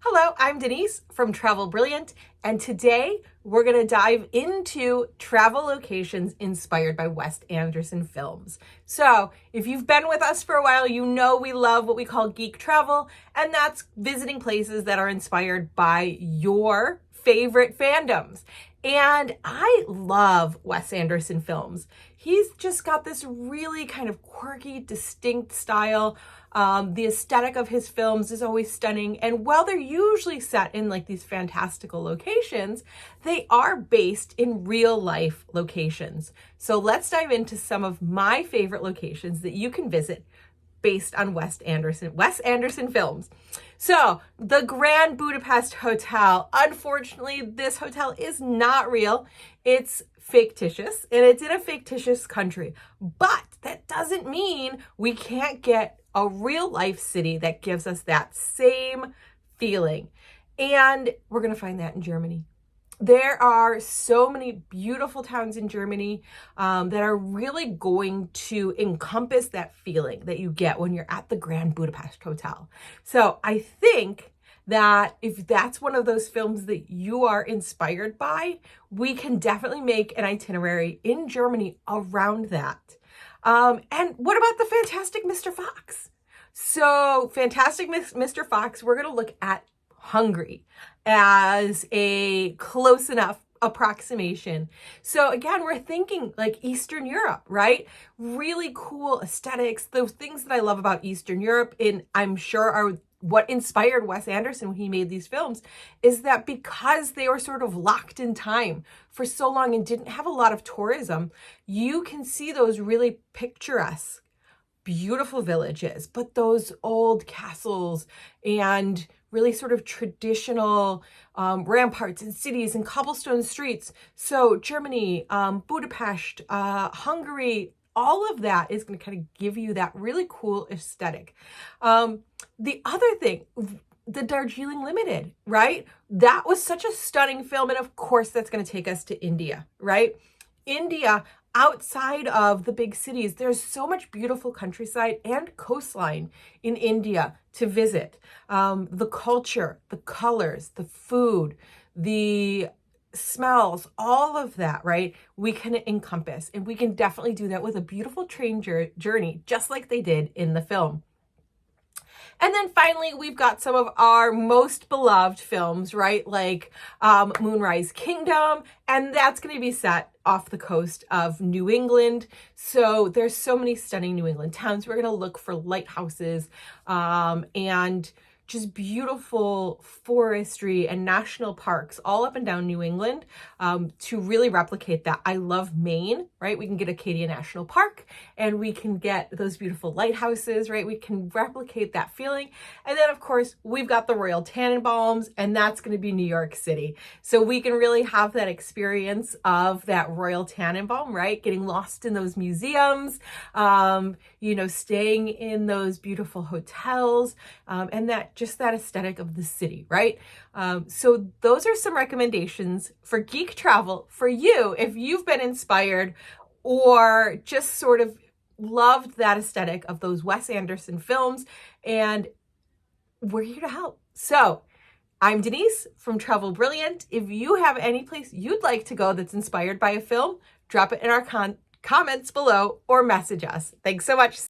Hello, I'm Denise from Travel Brilliant, and today we're going to dive into travel locations inspired by Wes Anderson films. So, if you've been with us for a while, you know we love what we call geek travel, and that's visiting places that are inspired by your favorite fandoms. And I love Wes Anderson films. He's just got this really kind of quirky, distinct style. The aesthetic of his films is always stunning. And while they're usually set in like these fantastical locations, they are based in real life locations. So let's dive into some of my favorite locations that you can visit based on Wes Anderson films. So the Grand Budapest Hotel, unfortunately, this hotel is not real. It's fictitious and it's in a fictitious country, but that doesn't mean we can't get a real life city that gives us that same feeling. And we're going to find that in Germany. There are so many beautiful towns in Germany that are really going to encompass that feeling that you get when you're at the Grand Budapest Hotel. So I think that if that's one of those films that you are inspired by, we can definitely make an itinerary in Germany around that. And what about the Fantastic Mr. Fox? So Fantastic Mr. Fox, we're going to look at Hungary as a close enough approximation. So again, we're thinking like Eastern Europe, right? Really cool aesthetics. Those things that I love about Eastern Europe, and I'm sure are what inspired Wes Anderson when he made these films, is that because they were sort of locked in time for so long and didn't have a lot of tourism, you can see those really picturesque, beautiful villages, but those old castles and really sort of traditional ramparts and cities and cobblestone streets. So Germany, Budapest, Hungary, all of that is going to kind of give you that really cool aesthetic. The other thing, the Darjeeling Limited, right? That was such a stunning film. And of course, that's going to take us to India, right? India, outside of the big cities, there's so much beautiful countryside and coastline in India to visit. The culture, the colors, the food, the smells, all of that, right? We can encompass, and we can definitely do that with a beautiful train journey, just like they did in the film. And then finally, we've got some of our most beloved films, right? Like Moonrise Kingdom, and that's going to be set off the coast of New England. So there's so many stunning New England towns. We're going to look for lighthouses and just beautiful forestry and national parks all up and down New England to really replicate that. I love Maine, right? We can get Acadia National Park and we can get those beautiful lighthouses, right? We can replicate that feeling. And then of course, we've got the Royal Tannenbaums, and that's going to be New York City. So we can really have that experience of that Royal Tannenbaum, right? Getting lost in those museums, staying in those beautiful hotels, and that just that aesthetic of the city, right? So those are some recommendations for geek travel for you if you've been inspired or just sort of loved that aesthetic of those Wes Anderson films, and we're here to help. So I'm Denise from Travel Brilliant. If you have any place you'd like to go that's inspired by a film, drop it in our comments below or message us. Thanks so much.